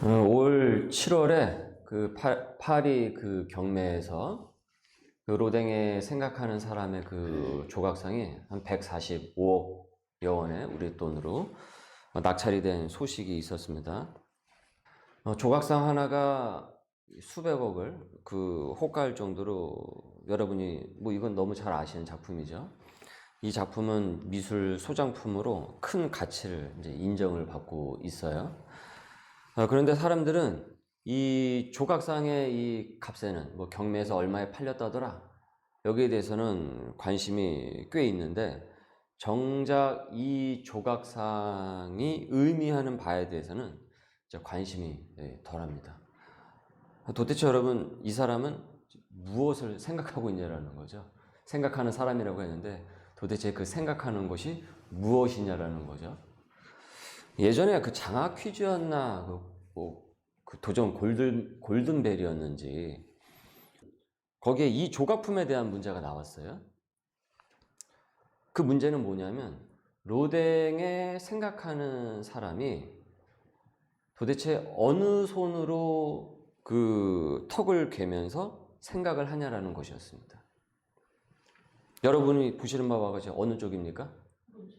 올 7월에 파리 경매에서 로댕에 생각하는 사람의 조각상이 한 145억여 원의 우리 돈으로 낙찰이 된 소식이 있었습니다. 조각상 하나가 수백억을 호가할 정도로 여러분이 이건 너무 잘 아시는 작품이죠. 이 작품은 미술 소장품으로 큰 가치를 이제 인정을 받고 있어요. 그런데 사람들은 이 조각상의 이 값에는 경매에서 얼마에 팔렸다더라, 여기에 대해서는 관심이 꽤 있는데 정작 이 조각상이 의미하는 바에 대해서는 관심이 덜합니다. 도대체 여러분, 이 사람은 무엇을 생각하고 있냐라는 거죠. 생각하는 사람이라고 했는데 도대체 그 생각하는 것이 무엇이냐라는 거죠. 예전에 장학 퀴즈였나 도전 골든벨이었는지 거기에 이 조각품에 대한 문제가 나왔어요. 그 문제는 뭐냐면 로댕에 생각하는 사람이 도대체 어느 손으로 턱을 괴면서 생각을 하냐라는 것이었습니다. 여러분이 보시는 바와 같이 어느 쪽입니까?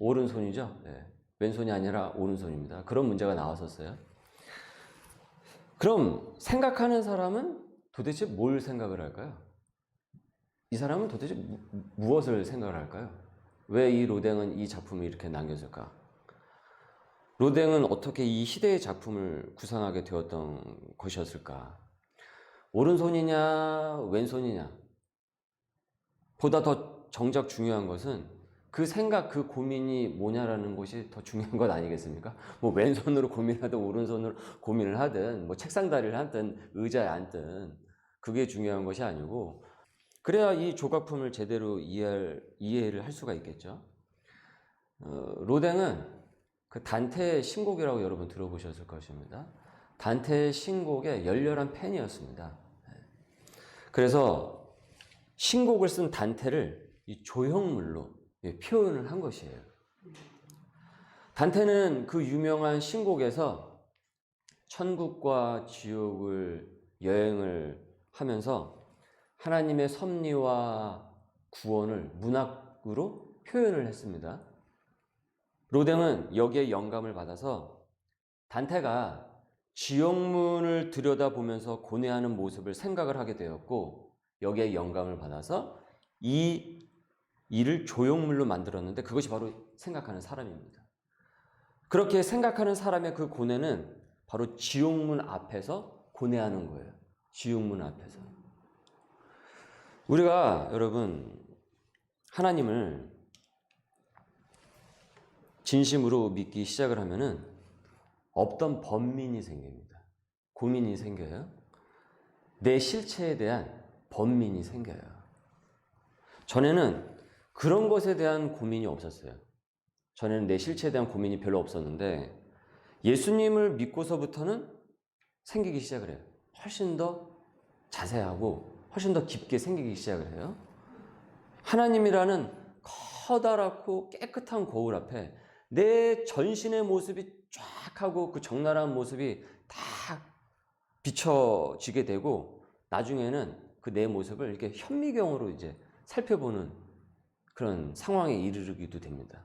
오른손이죠? 네. 왼손이 아니라 오른손입니다. 그런 문제가 나왔었어요. 그럼 생각하는 사람은 도대체 뭘 생각을 할까요? 이 사람은 도대체 무엇을 생각을 할까요? 왜 이 로댕은 이 작품을 이렇게 남겼을까? 로댕은 어떻게 이 시대의 작품을 구상하게 되었던 것이었을까? 오른손이냐 왼손이냐 보다 더 정작 중요한 것은 그 생각, 그 고민이 뭐냐라는 것이 더 중요한 것 아니겠습니까? 왼손으로 고민하든 오른손으로 고민을 하든 책상 다리를 하든 의자에 앉든 그게 중요한 것이 아니고, 그래야 이 조각품을 제대로 이해를 할 수가 있겠죠. 로댕은 단테의 신곡이라고 여러분 들어보셨을 것입니다. 단테의 신곡의 열렬한 팬이었습니다. 그래서 신곡을 쓴 단테를 이 조형물로 표현을 한 것이에요. 단테는 그 유명한 신곡에서 천국과 지옥을 여행을 하면서 하나님의 섭리와 구원을 문학으로 표현을 했습니다. 로댕은 여기에 영감을 받아서 단테가 지옥문을 들여다보면서 고뇌하는 모습을 생각을 하게 되었고, 여기에 영감을 받아서 이 일을 조형물로 만들었는데 그것이 바로 생각하는 사람입니다. 그렇게 생각하는 사람의 그 고뇌는 바로 지옥문 앞에서 고뇌하는 거예요. 지옥문 앞에서. 우리가 여러분 하나님을 진심으로 믿기 시작을 하면은 없던 번민이 생깁니다. 고민이 생겨요. 내 실체에 대한 번민이 생겨요. 전에는 그런 것에 대한 고민이 없었어요. 전에는 내 실체에 대한 고민이 별로 없었는데 예수님을 믿고서부터는 생기기 시작을 해요. 훨씬 더 자세하고 훨씬 더 깊게 생기기 시작을 해요. 하나님이라는 커다랗고 깨끗한 거울 앞에 내 전신의 모습이 쫙 하고 그 적나라한 모습이 다 비춰지게 되고, 나중에는 내 모습을 이렇게 현미경으로 이제 살펴보는 그런 상황에 이르기도 됩니다.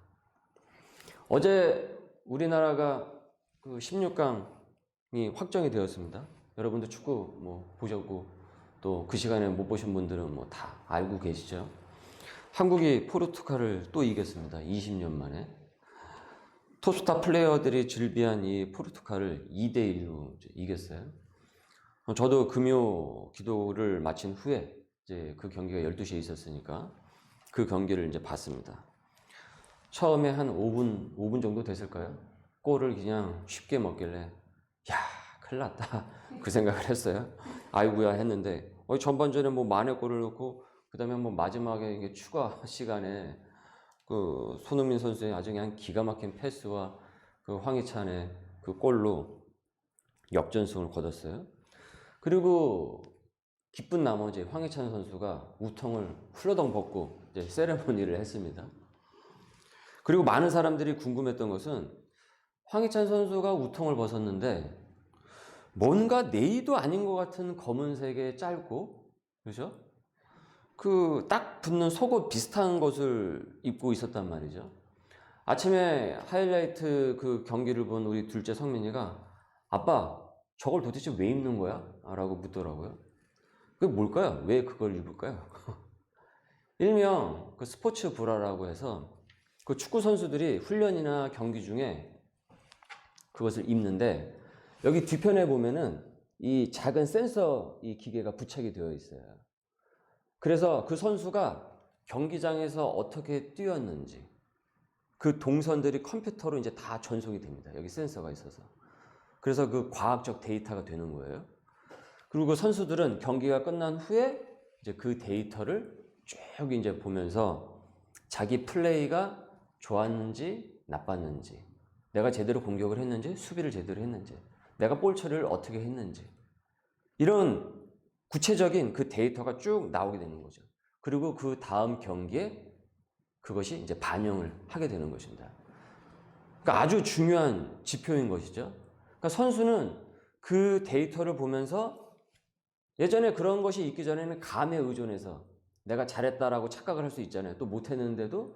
어제 우리나라가 16강이 확정이 되었습니다. 여러분들 축구 보셨고 또 그 시간에 못 보신 분들은 다 알고 계시죠. 한국이 포르투갈을 또 이겼습니다. 20년 만에. 톱스타 플레이어들이 즐비한 이 포르투갈을 2대1로 이겼어요. 저도 금요 기도를 마친 후에 이제 그 경기가 12시에 있었으니까 그 경기를 이제 봤습니다. 처음에 한 5분 정도 됐을까요? 골을 그냥 쉽게 먹길래 야, 큰일 났다 그 생각을 했어요. 아이고야 했는데 전반전에 만회 골을 넣고 그 다음에 마지막에 이게 추가 시간에 손흥민 선수의 아주 그냥 기가 막힌 패스와 황희찬의 골로 역전승을 거뒀어요. 그리고 기쁜 나머지 황희찬 선수가 우통을 훌러덩 벗고 이제 세레모니를 했습니다. 그리고 많은 사람들이 궁금했던 것은 황희찬 선수가 우통을 벗었는데 뭔가 네이도 아닌 것 같은 검은색의 짧고, 그죠? 그 딱 붙는 속옷 비슷한 것을 입고 있었단 말이죠. 아침에 하이라이트 그 경기를 본 우리 둘째 성민이가 아빠, 저걸 도대체 왜 입는 거야? 라고 묻더라고요. 그게 뭘까요? 왜 그걸 입을까요? 일명 그 스포츠 브라라고 해서 그 축구 선수들이 훈련이나 경기 중에 그것을 입는데, 여기 뒤편에 보면은 이 작은 센서 이 기계가 부착이 되어 있어요. 그래서 그 선수가 경기장에서 어떻게 뛰었는지 그 동선들이 컴퓨터로 이제 다 전송이 됩니다. 여기 센서가 있어서. 그래서 그 과학적 데이터가 되는 거예요. 그리고 그 선수들은 경기가 끝난 후에 이제 그 데이터를 쭉 이제 보면서 자기 플레이가 좋았는지 나빴는지, 내가 제대로 공격을 했는지 수비를 제대로 했는지, 내가 볼 처리를 어떻게 했는지, 이런 구체적인 그 데이터가 쭉 나오게 되는 거죠. 그리고 그 다음 경기에 그것이 이제 반영을 하게 되는 것입니다. 그러니까 아주 중요한 지표인 것이죠. 그러니까 선수는 그 데이터를 보면서, 예전에 그런 것이 있기 전에는 감에 의존해서 내가 잘했다라고 착각을 할 수 있잖아요. 또 못했는데도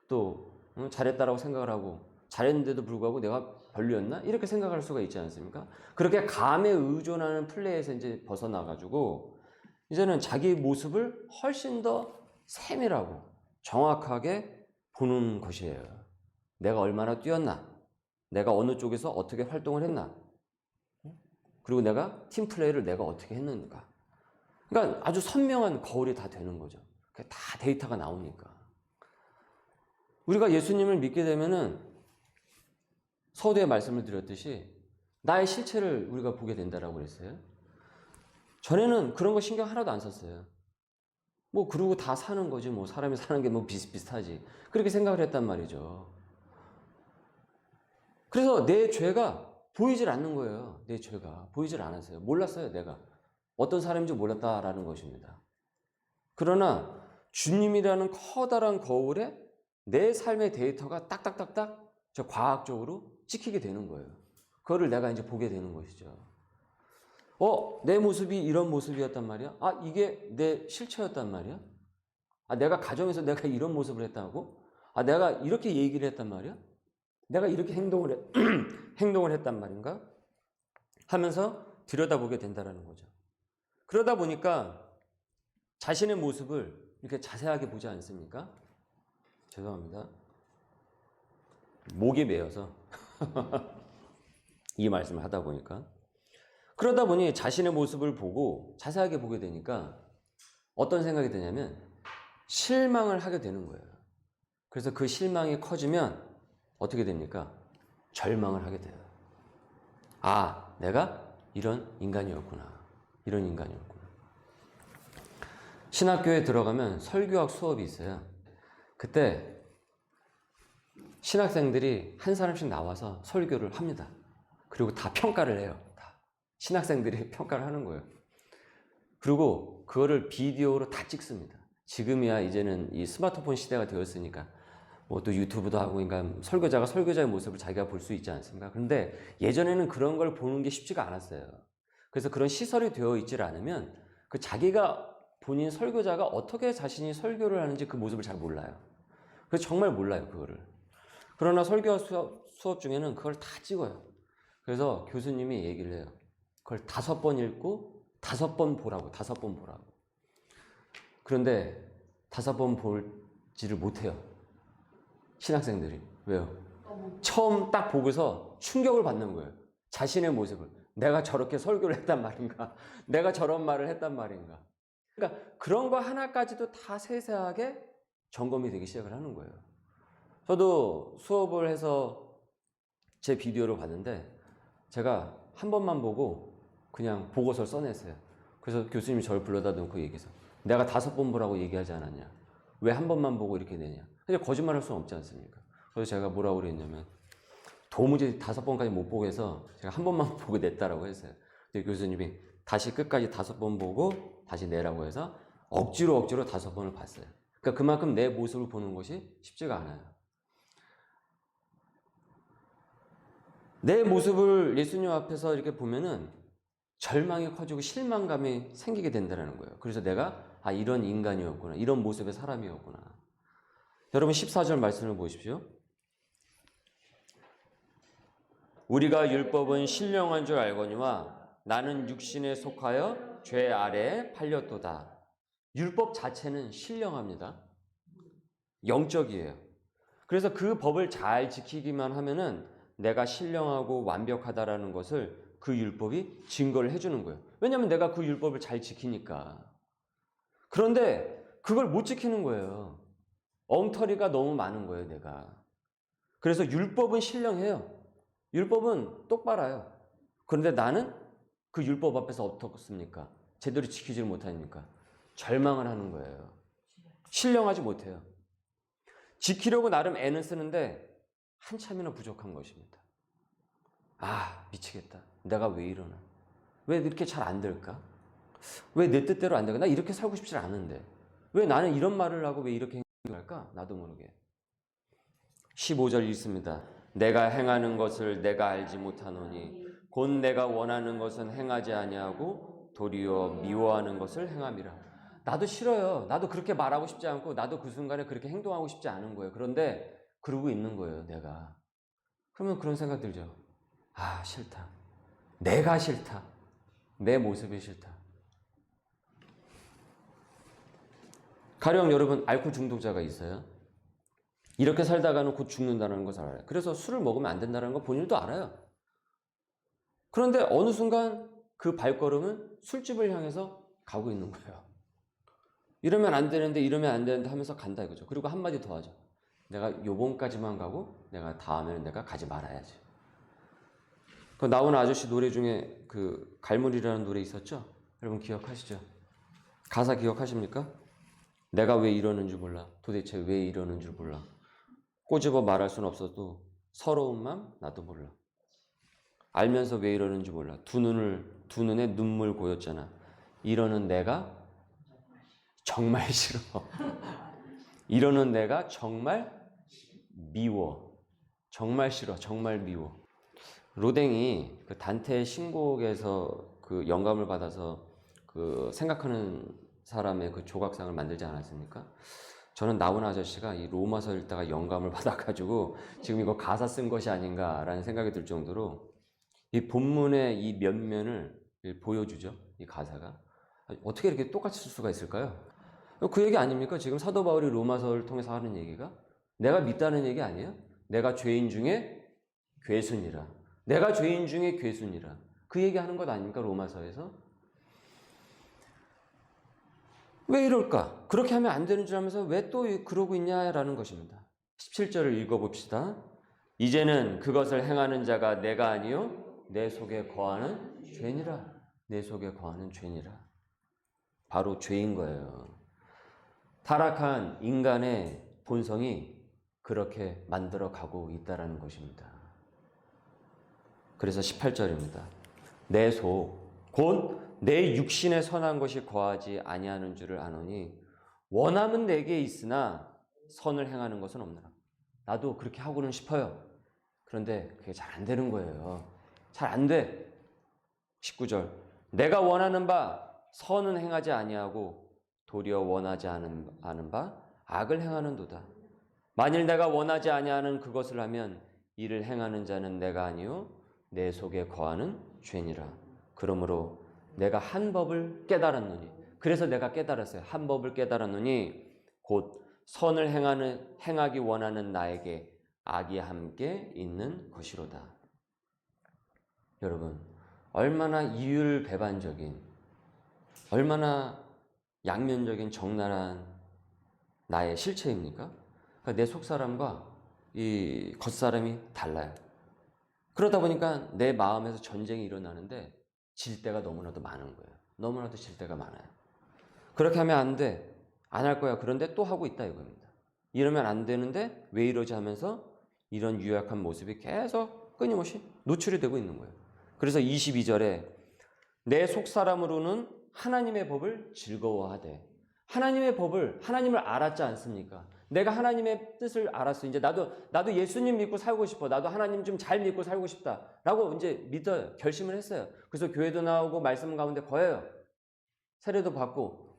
또 잘했다라고 생각을 하고, 잘했는데도 불구하고 내가 별로였나? 이렇게 생각할 수가 있지 않습니까? 그렇게 감에 의존하는 플레이에서 이제 벗어나가지고 이제는 자기 모습을 훨씬 더 세밀하고 정확하게 보는 것이에요. 내가 얼마나 뛰었나? 내가 어느 쪽에서 어떻게 활동을 했나? 그리고 내가 팀 플레이를 내가 어떻게 했는가? 그러니까 아주 선명한 거울이 다 되는 거죠. 다 데이터가 나오니까. 우리가 예수님을 믿게 되면은 서두에 말씀을 드렸듯이 나의 실체를 우리가 보게 된다라고 그랬어요. 전에는 그런 거 신경 하나도 안 썼어요. 뭐 그러고 다 사는 거지, 뭐 사람이 사는 게 뭐 비슷비슷하지, 그렇게 생각을 했단 말이죠. 그래서 내 죄가 보이질 않는 거예요. 내 죄가 보이질 않았어요. 몰랐어요. 내가 어떤 사람인지 몰랐다라는 것입니다. 그러나 주님이라는 커다란 거울에 내 삶의 데이터가 딱딱딱딱 저 과학적으로 찍히게 되는 거예요. 그거를 내가 이제 보게 되는 것이죠. 내 모습이 이런 모습이었단 말이야? 아, 이게 내 실체였단 말이야? 아, 내가 가정에서 내가 이런 모습을 했다고? 아, 내가 이렇게 얘기를 했단 말이야? 내가 이렇게 행동을 했단 말인가? 하면서 들여다보게 된다는 거죠. 그러다 보니까 자신의 모습을 이렇게 자세하게 보지 않습니까? 죄송합니다. 목이 메어서 이 말씀을 하다 보니까. 그러다 보니 자신의 모습을 보고 자세하게 보게 되니까 어떤 생각이 드냐면 실망을 하게 되는 거예요. 그래서 그 실망이 커지면 어떻게 됩니까? 절망을 하게 돼요. 아, 내가 이런 인간이었구나. 이런 인간이었구나. 신학교에 들어가면 설교학 수업이 있어요. 그때 신학생들이 한 사람씩 나와서 설교를 합니다. 그리고 다 평가를 해요. 다. 신학생들이 평가를 하는 거예요. 그리고 그거를 비디오로 다 찍습니다. 지금이야 이제는 이 스마트폰 시대가 되었으니까 뭐 또 유튜브도 하고, 그러니까 설교자가 설교자의 모습을 자기가 볼 수 있지 않습니까? 그런데 예전에는 그런 걸 보는 게 쉽지가 않았어요. 그래서 그런 시설이 되어 있질 않으면 그 자기가 본인 설교자가 어떻게 자신이 설교를 하는지 그 모습을 잘 몰라요. 그래서 정말 몰라요, 그거를. 그러나 설교 수업 중에는 그걸 다 찍어요. 그래서 교수님이 얘기를 해요. 그걸 5번 읽고 5번 보라고, 5번 보라고. 그런데 5번 보지를 못해요. 신학생들이. 왜요? 처음 딱 보고서 충격을 받는 거예요. 자신의 모습을. 내가 저렇게 설교를 했단 말인가? 내가 저런 말을 했단 말인가? 그러니까 그런 거 하나까지도 다 세세하게 점검이 되기 시작을 하는 거예요. 저도 수업을 해서 제 비디오를 봤는데 제가 한 번만 보고 그냥 보고서를 써냈어요. 그래서 교수님이 저를 불러다 놓고 얘기해서 내가 5번 보라고 얘기하지 않았냐? 왜 한 번만 보고 이렇게 내냐? 근데 거짓말할 수는 없지 않습니까? 그래서 제가 뭐라고 그랬냐면 도무지 5번까지 못 보고 해서 제가 한 번만 보고 냈다라고 했어요. 근데 교수님이 다시 끝까지 5번 보고 다시 내라고 해서 억지로 5번을 봤어요. 그러니까 그만큼 내 모습을 보는 것이 쉽지가 않아요. 내 모습을 예수님 앞에서 이렇게 보면은 절망이 커지고 실망감이 생기게 된다는 거예요. 그래서 내가 이런 인간이었구나. 이런 모습의 사람이었구나. 여러분 14절 말씀을 보십시오. 우리가 율법은 신령한 줄 알거니와 나는 육신에 속하여 죄 아래에 팔렸도다. 율법 자체는 신령합니다. 영적이에요. 그래서 그 법을 잘 지키기만 하면은 내가 신령하고 완벽하다라는 것을 그 율법이 증거를 해주는 거예요. 왜냐하면 내가 그 율법을 잘 지키니까. 그런데 그걸 못 지키는 거예요. 엉터리가 너무 많은 거예요, 내가. 그래서 율법은 신령해요. 율법은 똑바라요. 그런데 나는 그 율법 앞에서 어떻습니까? 제대로 지키지를 못하니까 절망을 하는 거예요. 신령하지 못해요. 지키려고 나름 애는 쓰는데 한참이나 부족한 것입니다. 미치겠다. 내가 왜 이러나? 왜 이렇게 잘 안 될까? 왜 내 뜻대로 안 될까? 나 이렇게 살고 싶지 않은데 왜 나는 이런 말을 하고 왜 이렇게 행동할까? 나도 모르게. 15절 읽습니다. 내가 행하는 것을 내가 알지 못하노니 곧 내가 원하는 것은 행하지 아니하고 도리어 미워하는 것을 행함이라. 나도 싫어요. 나도 그렇게 말하고 싶지 않고 나도 그 순간에 그렇게 행동하고 싶지 않은 거예요. 그런데 그러고 있는 거예요, 내가. 그러면 그런 생각 들죠. 싫다. 내가 싫다. 내 모습이 싫다. 가령 여러분 알코올 중독자가 있어요. 이렇게 살다가는 곧 죽는다는 것을 알아요. 그래서 술을 먹으면 안 된다는 거 본인도 알아요. 그런데 어느 순간 그 발걸음은 술집을 향해서 가고 있는 거예요. 이러면 안 되는데 이러면 안 되는데 하면서 간다 이거죠. 그리고 한마디 더 하죠. 내가 요번까지만 가고 내가 다음에는 내가 가지 말아야지. 그 나훈아 아저씨 노래 중에 그 갈무리라는 노래 있었죠? 여러분 기억하시죠? 가사 기억하십니까? 내가 왜 이러는 줄 몰라. 도대체 왜 이러는 줄 몰라. 꼬집어 말할 수는 없어도 서러운 맘 나도 몰라. 알면서 왜 이러는지 몰라. 두 눈에 눈물 고였잖아. 이러는 내가 정말 싫어. 이러는 내가 정말 미워. 정말 싫어. 정말 미워. 로댕이 그 단테의 신곡에서 그 영감을 받아서 그 생각하는 사람의 그 조각상을 만들지 않았습니까? 저는 나훈아 아저씨가 이 로마서 읽다가 영감을 받아가지고 지금 이거 가사 쓴 것이 아닌가라는 생각이 들 정도로 이 본문의 이 면면을 보여주죠. 이 가사가. 어떻게 이렇게 똑같이 쓸 수가 있을까요? 그 얘기 아닙니까? 지금 사도 바울이 로마서를 통해서 하는 얘기가 내가 믿다는 얘기 아니에요? 내가 죄인 중에 괴순이라. 내가 죄인 중에 괴순이라. 그 얘기하는 것 아닙니까? 로마서에서. 왜 이럴까? 그렇게 하면 안 되는 줄 알면서 왜 또 그러고 있냐라는 것입니다. 17절을 읽어봅시다. 이제는 그것을 행하는 자가 내가 아니요 내 속에 거하는 죄니라. 내 속에 거하는 죄니라. 바로 죄인 거예요. 타락한 인간의 본성이 그렇게 만들어 가고 있다는 것입니다. 그래서 18절입니다. 내 속, 곧 내 육신에 선한 것이 거하지 아니하는 줄을 아노니 원함은 내게 있으나 선을 행하는 것은 없느라. 나도 그렇게 하고는 싶어요. 그런데 그게 잘 안 되는 거예요. 잘 안 돼. 19절. 내가 원하는 바 선은 행하지 아니하고 도리어 원하지 않은 바 악을 행하는도다. 만일 내가 원하지 아니하는 그것을 하면 이를 행하는 자는 내가 아니요 내 속에 거하는 죄니라. 그러므로 내가 한 법을 깨달았노니. 그래서 내가 깨달았어요. 한 법을 깨달았노니 곧 선을 행하기 원하는 나에게 악이 함께 있는 것이로다. 여러분, 얼마나 이율배반적인, 얼마나 양면적인 적나라한 나의 실체입니까? 그러니까 내 속사람과 이 겉사람이 달라요. 그러다 보니까 내 마음에서 전쟁이 일어나는데 질 때가 너무나도 많은 거예요. 너무나도 질 때가 많아요. 그렇게 하면 안 돼. 안 할 거야. 그런데 또 하고 있다 이겁니다. 이러면 안 되는데 왜 이러지 하면서 이런 유약한 모습이 계속 끊임없이 노출이 되고 있는 거예요. 그래서 22절에 내 속사람으로는 하나님의 법을 즐거워하되 하나님의 법을 하나님을 알았지 않습니까? 내가 하나님의 뜻을 알았어. 이제 나도 예수님 믿고 살고 싶어. 나도 하나님 좀 잘 믿고 살고 싶다라고 이제 믿어요. 결심을 했어요. 그래서 교회도 나오고 말씀 가운데 거해요. 세례도 받고.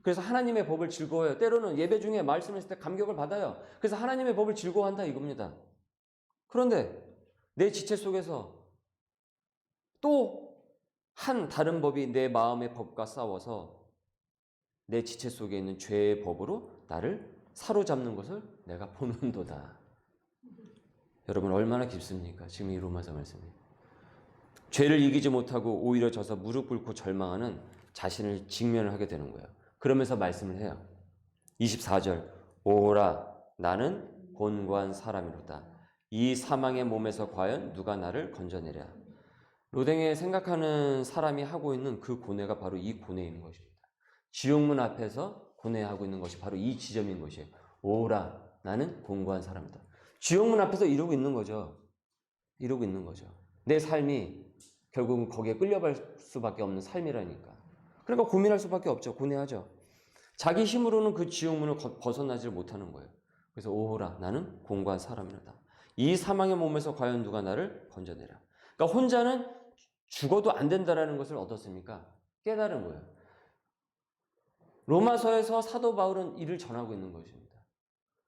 그래서 하나님의 법을 즐거워해요. 때로는 예배 중에 말씀했을 때 감격을 받아요. 그래서 하나님의 법을 즐거워한다 이겁니다. 그런데 내 지체 속에서 또 한 다른 법이 내 마음의 법과 싸워서 내 지체 속에 있는 죄의 법으로 나를 사로잡는 것을 내가 보는도다. 여러분 얼마나 깊습니까? 지금 이 로마서 말씀이. 죄를 이기지 못하고 오히려 져서 무릎 꿇고 절망하는 자신을 직면을 하게 되는 거예요. 그러면서 말씀을 해요. 24절 오라 나는 곤고한 사람이로다. 이 사망의 몸에서 과연 누가 나를 건져내랴. 로댕에 생각하는 사람이 하고 있는 그 고뇌가 바로 이 고뇌인 것입니다. 지옥문 앞에서 고뇌하고 있는 것이 바로 이 지점인 것이에요. 오라 나는 곤고한 사람이다. 지옥문 앞에서 이러고 있는 거죠. 이러고 있는 거죠. 내 삶이 결국은 거기에 끌려갈 수밖에 없는 삶이라니까. 그러니까 고민할 수밖에 없죠. 고뇌하죠. 자기 힘으로는 그 지옥문을 벗어나지 못하는 거예요. 그래서 오라 나는 곤고한 사람이다. 이 사망의 몸에서 과연 누가 나를 건져내라. 그러니까 혼자는 죽어도 안 된다라는 것을 얻었습니까? 깨달은 거예요. 로마서에서 사도 바울은 이를 전하고 있는 것입니다.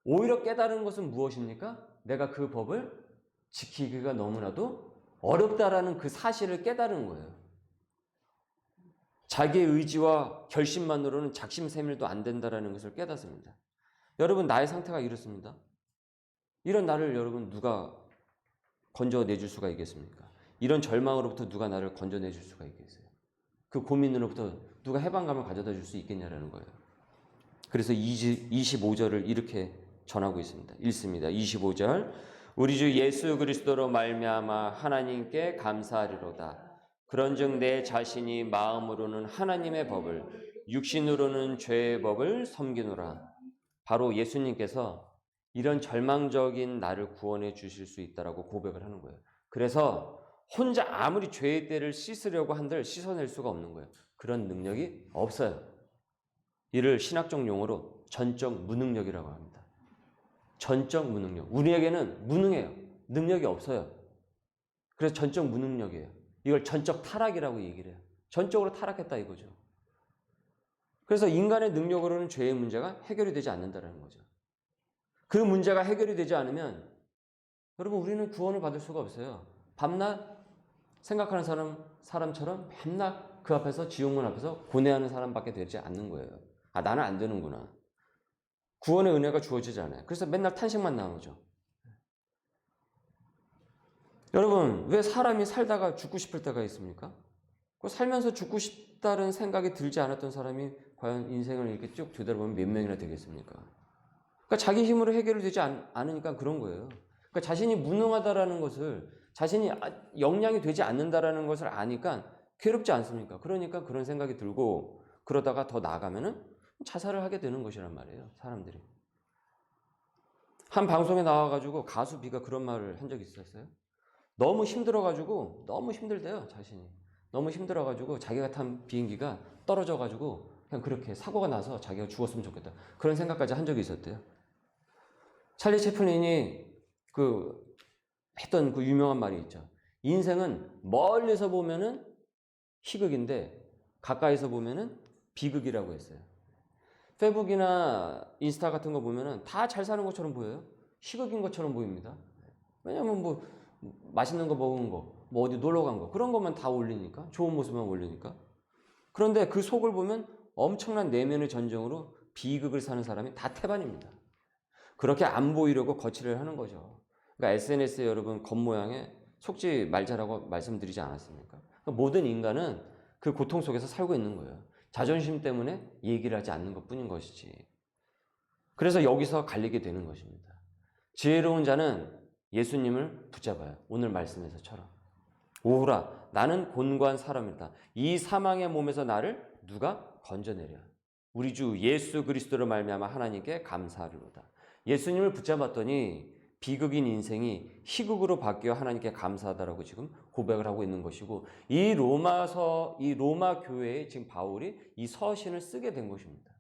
오히려 깨달은 것은 무엇입니까? 내가 그 법을 지키기가 너무나도 어렵다라는 그 사실을 깨달은 거예요. 자기의 의지와 결심만으로는 작심삼일도 안 된다라는 것을 깨닫습니다. 여러분 나의 상태가 이렇습니다. 이런 나를 여러분 누가 건져내줄 수가 있겠습니까? 이런 절망으로부터 누가 나를 건져내줄 수가 있겠어요? 그 고민으로부터 누가 해방감을 가져다 줄 수 있겠냐라는 거예요. 그래서 25절을 이렇게 전하고 있습니다. 읽습니다. 25절 우리 주 예수 그리스도로 말미암아 하나님께 감사하리로다. 그런즉 내 자신이 마음으로는 하나님의 법을 육신으로는 죄의 법을 섬기노라. 바로 예수님께서 이런 절망적인 나를 구원해 주실 수 있다라고 고백을 하는 거예요. 그래서 혼자 아무리 죄의 때를 씻으려고 한들 씻어낼 수가 없는 거예요. 그런 능력이 없어요. 이를 신학적 용어로 전적 무능력이라고 합니다. 전적 무능력. 우리에게는 무능해요. 능력이 없어요. 그래서 전적 무능력이에요. 이걸 전적 타락이라고 얘기를 해요. 전적으로 타락했다 이거죠. 그래서 인간의 능력으로는 죄의 문제가 해결이 되지 않는다는 거죠. 그 문제가 해결이 되지 않으면 여러분 우리는 구원을 받을 수가 없어요. 밤낮 생각하는 사람처럼 밤낮 그 앞에서 지옥문 앞에서 고뇌하는 사람밖에 되지 않는 거예요. 아 나는 안 되는구나. 구원의 은혜가 주어지지 않아요. 그래서 맨날 탄식만 나오죠. 여러분 왜 사람이 살다가 죽고 싶을 때가 있습니까? 살면서 죽고 싶다는 생각이 들지 않았던 사람이 과연 인생을 이렇게 쭉 되돌아보면 몇 명이나 되겠습니까? 그러니까 자기 힘으로 해결이 되지 않으니까 그런 거예요. 그러니까 자신이 무능하다라는 것을 자신이 역량이 되지 않는다라는 것을 아니까 괴롭지 않습니까? 그러니까 그런 생각이 들고 그러다가 더 나아가면은 자살을 하게 되는 것이란 말이에요. 사람들이. 한 방송에 나와가지고 가수 B가 그런 말을 한 적이 있었어요. 너무 힘들어가지고 너무 힘들대요. 자신이. 너무 힘들어가지고 자기가 탄 비행기가 떨어져가지고 그냥 그렇게 사고가 나서 자기가 죽었으면 좋겠다. 그런 생각까지 한 적이 있었대요. 찰리 채플린이 했던 그 유명한 말이 있죠. 인생은 멀리서 보면은 희극인데 가까이서 보면은 비극이라고 했어요. 페북이나 인스타 같은 거 보면은 다 잘 사는 것처럼 보여요. 희극인 것처럼 보입니다. 왜냐면 뭐 맛있는 거 먹은 거, 뭐 어디 놀러 간 거, 그런 것만 다 올리니까, 좋은 모습만 올리니까. 그런데 그 속을 보면 엄청난 내면의 전쟁으로 비극을 사는 사람이 다 태반입니다. 그렇게 안 보이려고 거칠을 하는 거죠. 그러니까 SNS에 여러분 겉모양에 속지 말자라고 말씀드리지 않았습니까? 그러니까 모든 인간은 그 고통 속에서 살고 있는 거예요. 자존심 때문에 얘기를 하지 않는 것뿐인 것이지. 그래서 여기서 갈리게 되는 것입니다. 지혜로운 자는 예수님을 붙잡아요. 오늘 말씀에서처럼. 오라 나는 곤고한 사람이다. 이 사망의 몸에서 나를 누가 건져내랴. 우리 주 예수 그리스도로 말미암아 하나님께 감사하리로다. 예수님을 붙잡았더니 비극인 인생이 희극으로 바뀌어 하나님께 감사하다라고 지금 고백을 하고 있는 것이고, 이 로마 교회에 지금 바울이 이 서신을 쓰게 된 것입니다.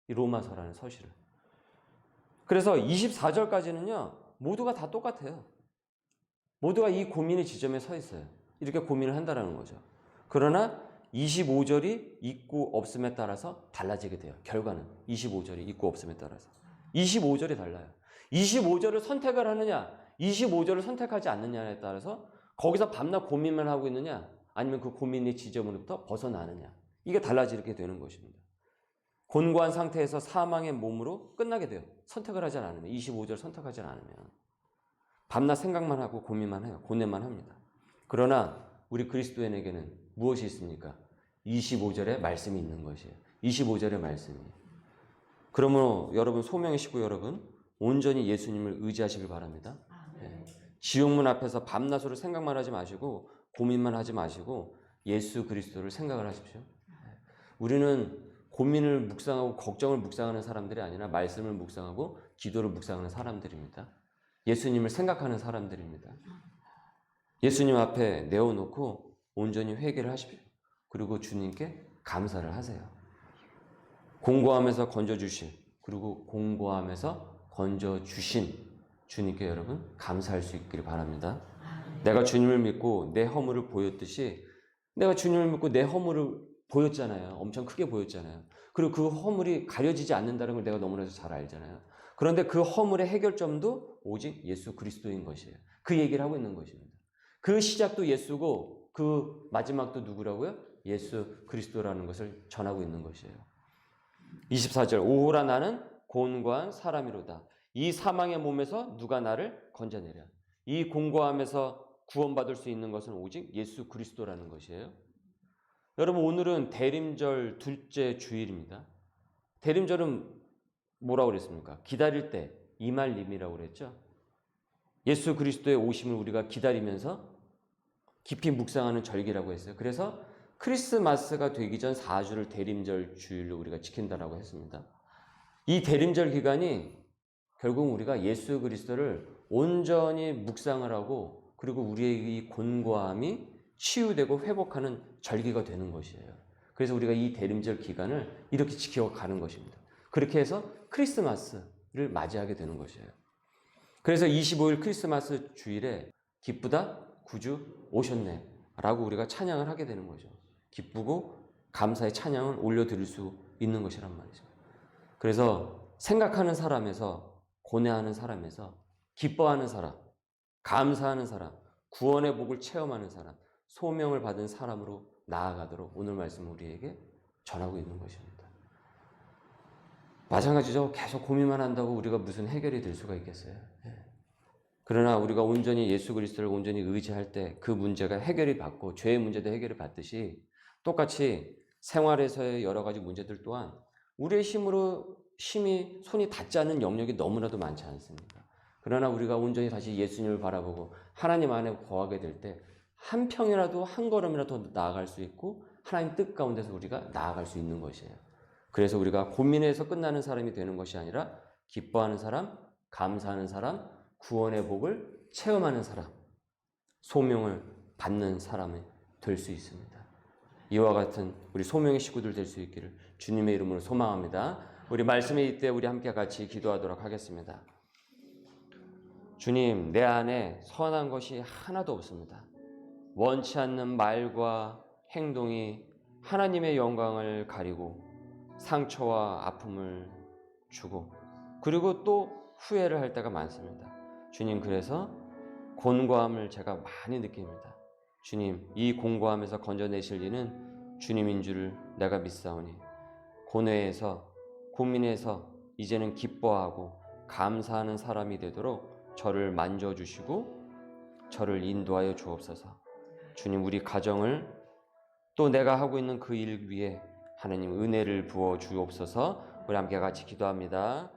이 로마서라는 서신을. 그래서 24절까지는요, 모두가 다 똑같아요. 모두가 이 고민의 지점에 서 있어요. 이렇게 고민을 한다는 거죠. 그러나 25절이 있고 없음에 따라서 달라지게 돼요. 결과는 25절이 있고 없음에 따라서 25절이 달라요. 25절을 선택을 하느냐, 25절을 선택하지 않느냐에 따라서 거기서 밤낮 고민만 하고 있느냐, 아니면 그 고민의 지점으로부터 벗어나느냐, 이게 달라지게 되는 것입니다. 곤고한 상태에서 사망의 몸으로 끝나게 돼요. 선택을 하지 않으면, 25절 선택하지 않으면. 밤낮 생각만 하고 고민만 해요. 고뇌만 합니다. 그러나 우리 그리스도인에게는 무엇이 있습니까? 25절의 말씀이 있는 것이에요. 25절의 말씀이. 그러므로 여러분, 소명의 식구 여러분, 온전히 예수님을 의지하시길 바랍니다. 네. 지옥문 앞에서 밤낮으로 생각만 하지 마시고 고민만 하지 마시고 예수 그리스도를 생각을 하십시오. 우리는 고민을 묵상하고 걱정을 묵상하는 사람들이 아니라 말씀을 묵상하고 기도를 묵상하는 사람들입니다. 예수님을 생각하는 사람들입니다. 예수님 앞에 내어놓고 온전히 회개를 하십시오. 그리고 주님께 감사를 하세요. 공고함에서 건져주신, 그리고 공고함에서 건져주신 주님께 여러분 감사할 수 있기를 바랍니다. 내가 주님을 믿고 내 허물을 보였듯이, 내가 주님을 믿고 내 허물을 보였잖아요. 엄청 크게 보였잖아요. 그리고 그 허물이 가려지지 않는다는 걸 내가 너무나도 잘 알잖아요. 그런데 그 허물의 해결점도 오직 예수 그리스도인 것이에요. 그 얘기를 하고 있는 것입니다. 그 시작도 예수고 그 마지막도 누구라고요? 예수 그리스도라는 것을 전하고 있는 것이에요. 24절, 오호라 나는 곤고한 사람이로다. 이 사망의 몸에서 누가 나를 건져내랴. 이 공고함에서 구원받을 수 있는 것은 오직 예수 그리스도라는 것이에요. 여러분, 오늘은 대림절 둘째 주일입니다. 대림절은 뭐라고 그랬습니까? 기다릴 때 이말림이라고 그랬죠. 예수 그리스도의 오심을 우리가 기다리면서 깊이 묵상하는 절기라고 했어요. 그래서 크리스마스가 되기 전 4주를 대림절 주일로 우리가 지킨다라고 했습니다. 이 대림절 기간이 결국 우리가 예수 그리스도를 온전히 묵상을 하고, 그리고 우리의 이 곤고함이 치유되고 회복하는 절기가 되는 것이에요. 그래서 우리가 이 대림절 기간을 이렇게 지켜가는 것입니다. 그렇게 해서 크리스마스를 맞이하게 되는 것이에요. 그래서 25일 크리스마스 주일에 기쁘다 구주 오셨네 라고 우리가 찬양을 하게 되는 거죠. 기쁘고 감사의 찬양을 올려드릴 수 있는 것이란 말이죠. 그래서 생각하는 사람에서, 고뇌하는 사람에서 기뻐하는 사람, 감사하는 사람, 구원의 복을 체험하는 사람, 소명을 받은 사람으로 나아가도록 오늘 말씀은 우리에게 전하고 있는 것입니다. 마찬가지죠. 계속 고민만 한다고 우리가 무슨 해결이 될 수가 있겠어요? 그러나 우리가 온전히 예수 그리스도를 온전히 의지할 때 그 문제가 해결이 받고, 죄의 문제도 해결이 받듯이 똑같이 생활에서의 여러 가지 문제들 또한 우리의 힘이 손이 닿지 않는 영역이 너무나도 많지 않습니까? 그러나 우리가 온전히 다시 예수님을 바라보고 하나님 안에 거하게 될 때 한 평이라도, 한 걸음이라도 더 나아갈 수 있고 하나님 뜻 가운데서 우리가 나아갈 수 있는 것이에요. 그래서 우리가 고민해서 끝나는 사람이 되는 것이 아니라 기뻐하는 사람, 감사하는 사람, 구원의 복을 체험하는 사람, 소명을 받는 사람이 될 수 있습니다. 이와 같은 우리 소명의 식구들 될 수 있기를 주님의 이름으로 소망합니다. 우리 말씀의 이때 우리 함께 같이 기도하도록 하겠습니다. 주님, 내 안에 선한 것이 하나도 없습니다. 원치 않는 말과 행동이 하나님의 영광을 가리고 상처와 아픔을 주고, 그리고 또 후회를 할 때가 많습니다. 주님, 그래서 곤고함을 제가 많이 느낍니다. 주님, 이 공고함에서 건져내실 이는 주님인 줄 내가 믿사오니, 고뇌에서, 고민에서 이제는 기뻐하고 감사하는 사람이 되도록 저를 만져주시고 저를 인도하여 주옵소서. 주님, 우리 가정을, 또 내가 하고 있는 그 일 위에 하나님 은혜를 부어 주옵소서. 우리 함께 같이 기도합니다.